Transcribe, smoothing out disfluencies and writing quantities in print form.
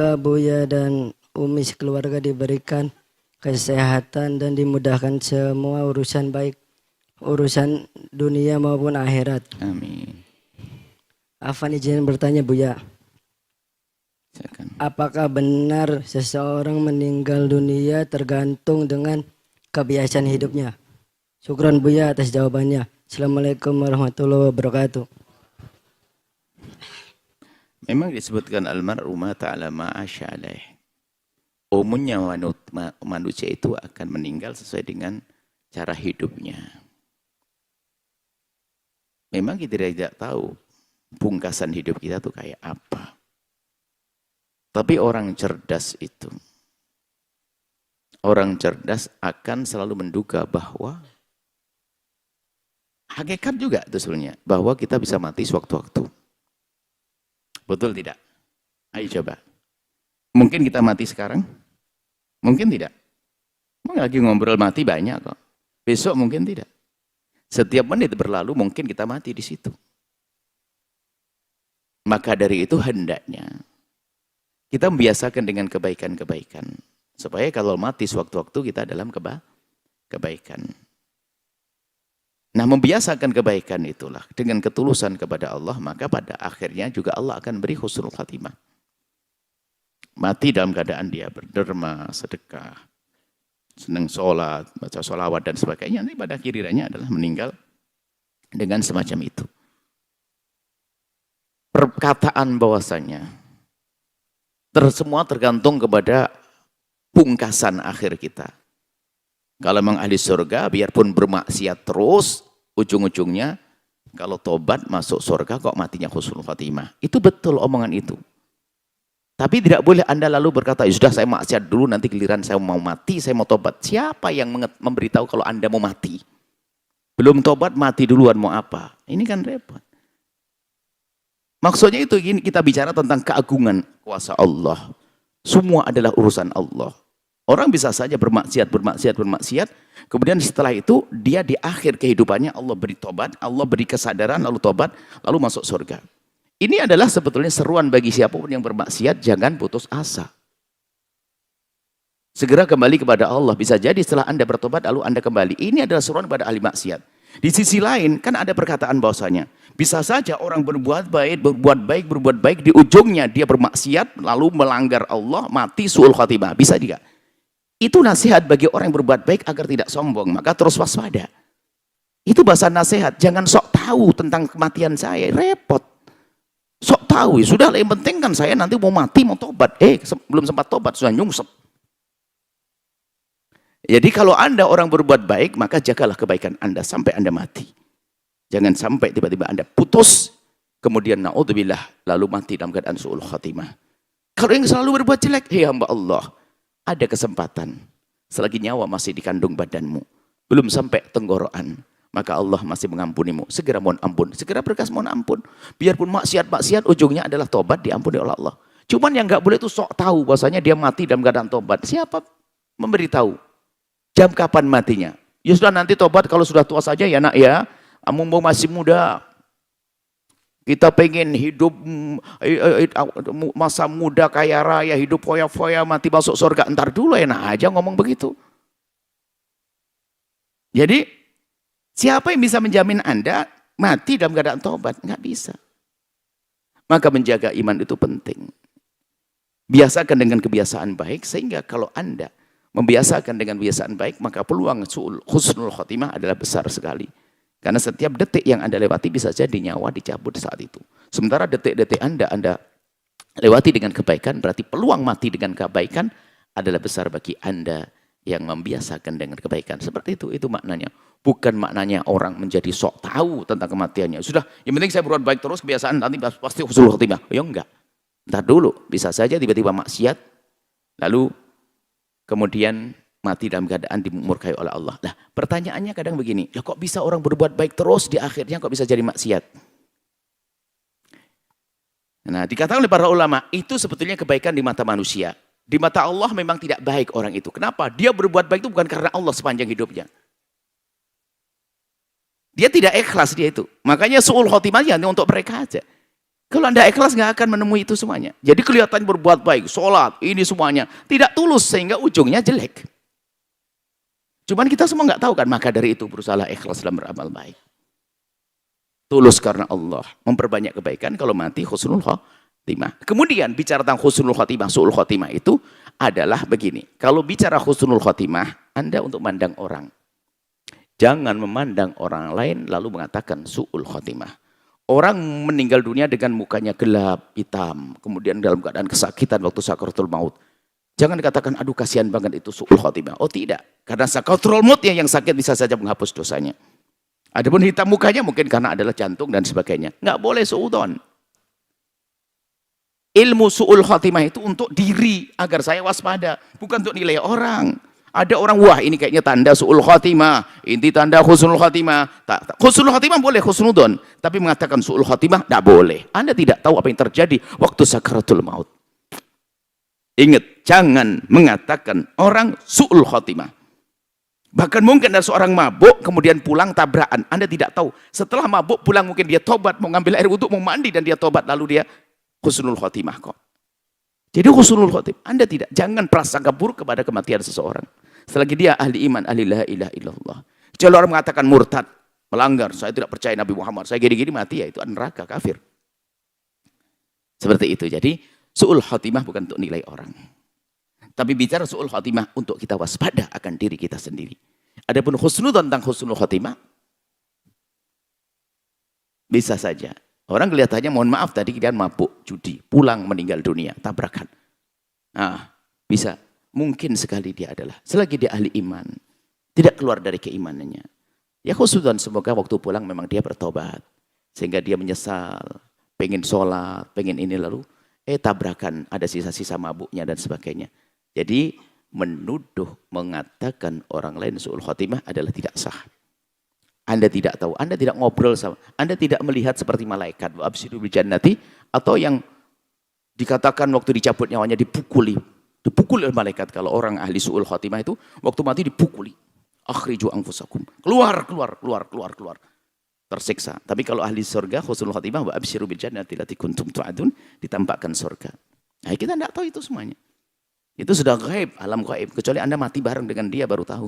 Semoga Buya dan Umi sekeluarga diberikan kesehatan dan dimudahkan semua urusan baik, urusan dunia maupun akhirat. Amin. Afan izin bertanya Buya, Silakan. apakah benar seseorang meninggal dunia tergantung dengan kebiasaan hidupnya? Syukran Buya atas jawabannya. Assalamualaikum warahmatullahi wabarakatuh. Memang disebutkan almarhumah ta'ala ma'asya alaih. Umumnya manusia itu akan meninggal sesuai dengan cara hidupnya. Memang kita tidak tahu pungkasan hidup kita tuh kayak apa. Tapi orang cerdas itu, orang cerdas akan selalu menduga bahwa hakikat juga itu sebenarnya, bahwa kita bisa mati sewaktu-waktu. Betul tidak? Ayo coba. Mungkin kita mati sekarang? Mungkin tidak. Lagi ngobrol mati banyak kok. Besok mungkin tidak. Setiap menit berlalu mungkin kita mati di situ. Maka dari itu hendaknya kita membiasakan dengan kebaikan-kebaikan. Supaya kalau mati sewaktu-waktu kita dalam kebaikan. Nah, membiasakan kebaikan itulah dengan ketulusan kepada Allah, maka pada akhirnya juga Allah akan beri husnul khatimah. Mati dalam keadaan dia berderma, sedekah, senang sholat, baca sholawat dan sebagainya, nanti pada akhirnya adalah meninggal dengan semacam itu. Perkataan bahwasanya semua tergantung kepada pungkasan akhir kita. Kalau memang ahli surga, biarpun bermaksiat terus, ujung-ujungnya kalau tobat masuk surga kok matinya husnul khatimah. Itu betul omongan itu. Tapi tidak boleh Anda lalu berkata, ya sudah saya maksiat dulu, nanti giliran saya mau mati, saya mau tobat. Siapa yang memberitahu kalau Anda mau mati? Belum tobat, mati duluan mau apa? Ini kan repot. Maksudnya itu kita bicara tentang keagungan kuasa Allah. Semua adalah urusan Allah. Orang bisa saja bermaksiat, kemudian setelah itu dia di akhir kehidupannya Allah beri tobat, Allah beri kesadaran, lalu tobat, lalu masuk surga. Ini adalah sebetulnya seruan bagi siapapun yang bermaksiat, jangan putus asa. Segera kembali kepada Allah. Bisa jadi setelah Anda bertobat, lalu Anda kembali. Ini adalah seruan pada ahli maksiat. Di sisi lain, kan ada perkataan bahwasanya bisa saja orang berbuat baik, di ujungnya dia bermaksiat, lalu melanggar Allah, mati su'ul khatimah. Bisa juga. Itu nasihat bagi orang yang berbuat baik agar tidak sombong, maka terus waspada. Itu bahasa nasihat, jangan sok tahu tentang kematian saya, repot. Sok tahu, ya sudah, yang penting kan saya nanti mau mati, mau tobat. Belum sempat tobat, sudah nyungsep. Jadi kalau Anda orang berbuat baik, maka jagalah kebaikan Anda sampai Anda mati. Jangan sampai tiba-tiba Anda putus, kemudian na'udzubillah, lalu mati dalam keadaan su'ul khatimah. Kalau yang selalu berbuat jelek, hei hamba Allah, ada kesempatan, selagi nyawa masih di kandung badanmu, belum sampai tenggorokan, maka Allah masih mengampunimu. Segera mohon ampun, segera berkas mohon ampun. Biarpun maksiat, ujungnya adalah tobat, diampuni oleh Allah. Cuman yang nggak boleh itu sok tahu bahwasanya dia mati dalam keadaan tobat. Siapa memberitahu jam kapan matinya? Ya sudah, nanti tobat kalau sudah tua saja ya nak ya, mumpung masih muda. Kita pengen hidup masa muda kaya raya, hidup foya-foya, mati masuk surga. Entar dulu, enak aja ngomong begitu. Jadi, siapa yang bisa menjamin Anda mati dalam keadaan tobat? Nggak bisa. Maka menjaga iman itu penting. Biasakan dengan kebiasaan baik, sehingga kalau Anda membiasakan dengan kebiasaan baik, maka peluang husnul khotimah adalah besar sekali. Karena setiap detik yang Anda lewati bisa jadi nyawa dicabut saat itu. Sementara detik-detik Anda lewati dengan kebaikan, berarti peluang mati dengan kebaikan adalah besar bagi Anda yang membiasakan dengan kebaikan. Seperti itu maknanya. Bukan maknanya orang menjadi sok tahu tentang kematiannya. Sudah, yang penting saya berbuat baik terus, kebiasaan nanti pasti husnul khotimah. Ya enggak. Ntar dulu, bisa saja tiba-tiba maksiat, lalu kemudian mati dalam keadaan dimurkai oleh Allah. Nah, pertanyaannya kadang begini, ya kok bisa orang berbuat baik terus, di akhirnya kok bisa jadi maksiat? Nah, dikatakan oleh para ulama, itu sebetulnya kebaikan di mata manusia. Di mata Allah memang tidak baik orang itu. Kenapa? Dia berbuat baik itu bukan karena Allah sepanjang hidupnya. Dia tidak ikhlas dia itu. Makanya su'ul khotimahnya untuk mereka aja. Kalau Anda ikhlas nggak akan menemui itu semuanya. Jadi kelihatan berbuat baik, sholat, ini semuanya. Tidak tulus sehingga ujungnya jelek. Cuman kita semua nggak tahu kan, maka dari itu berusaha ikhlas dalam beramal baik. Tulus karena Allah. Memperbanyak kebaikan, kalau mati husnul khotimah. Kemudian bicara tentang husnul khotimah, su'ul khotimah itu adalah begini. Kalau bicara husnul khotimah, Anda untuk memandang orang. Jangan memandang orang lain lalu mengatakan su'ul khotimah. Orang meninggal dunia dengan mukanya gelap, hitam, kemudian dalam keadaan kesakitan waktu sakaratul maut. Jangan dikatakan, aduh kasihan banget itu su'ul khotimah. Oh tidak, karena sakaratul maut yang sakit bisa saja menghapus dosanya. Adapun hitam mukanya mungkin karena adalah jantung dan sebagainya. Nggak boleh su'udon. Ilmu su'ul khotimah itu untuk diri, agar saya waspada. Bukan untuk nilai orang. Ada orang, wah ini kayaknya tanda su'ul khotimah, ini tanda husnul khotimah. Husnul khotimah boleh, husnudon. Tapi mengatakan su'ul khotimah, tidak boleh. Anda tidak tahu apa yang terjadi waktu sakaratul maut. Ingat, jangan mengatakan orang su'ul khotimah. Bahkan mungkin ada seorang mabuk, kemudian pulang tabrakan. Anda tidak tahu. Setelah mabuk pulang mungkin dia tobat, mau ngambil air wudhu, mau mandi, dan dia tobat. Lalu dia husnul khotimah kok. Jadi husnul khotimah, Anda tidak, jangan prasangka buruk kepada kematian seseorang. Selagi dia ahli iman, ahli la ilaha illallah. Kalau orang mengatakan murtad, melanggar, saya tidak percaya Nabi Muhammad, saya gini-gini mati, ya itu neraka, kafir. Seperti itu. Jadi su'ul khotimah bukan untuk nilai orang. Tapi bicara su'ul khotimah untuk kita waspada akan diri kita sendiri. Adapun husnudon tentang husnul khotimah, bisa saja. Orang kelihatannya, mohon maaf tadi dia mabuk, judi, pulang meninggal dunia, tabrakan. Nah, bisa. Mungkin sekali dia adalah, selagi dia ahli iman, tidak keluar dari keimanannya. Ya khusudan semoga waktu pulang memang dia bertobat. Sehingga dia menyesal, pengen sholat, pengen ini lalu, tabrakan, ada sisa-sisa mabuknya dan sebagainya. Jadi menuduh, mengatakan orang lain su'ul khotimah adalah tidak sah. Anda tidak tahu, Anda tidak ngobrol sama, Anda tidak melihat seperti malaikat, wa'abshiru bil jannati, atau yang dikatakan waktu dicabut nyawanya dipukuli oleh malaikat. Kalau orang ahli su'ul khotimah itu waktu mati dipukuli, akhriju anfusakum, keluar, tersiksa. Tapi kalau ahli surga husnul khotimah, wa'abshiru bil jannati allati kuntum tu'adun, ditampakkan surga. Nah, kita tidak tahu itu semuanya. Itu sudah gaib, alam gaib. Kecuali Anda mati bareng dengan dia baru tahu.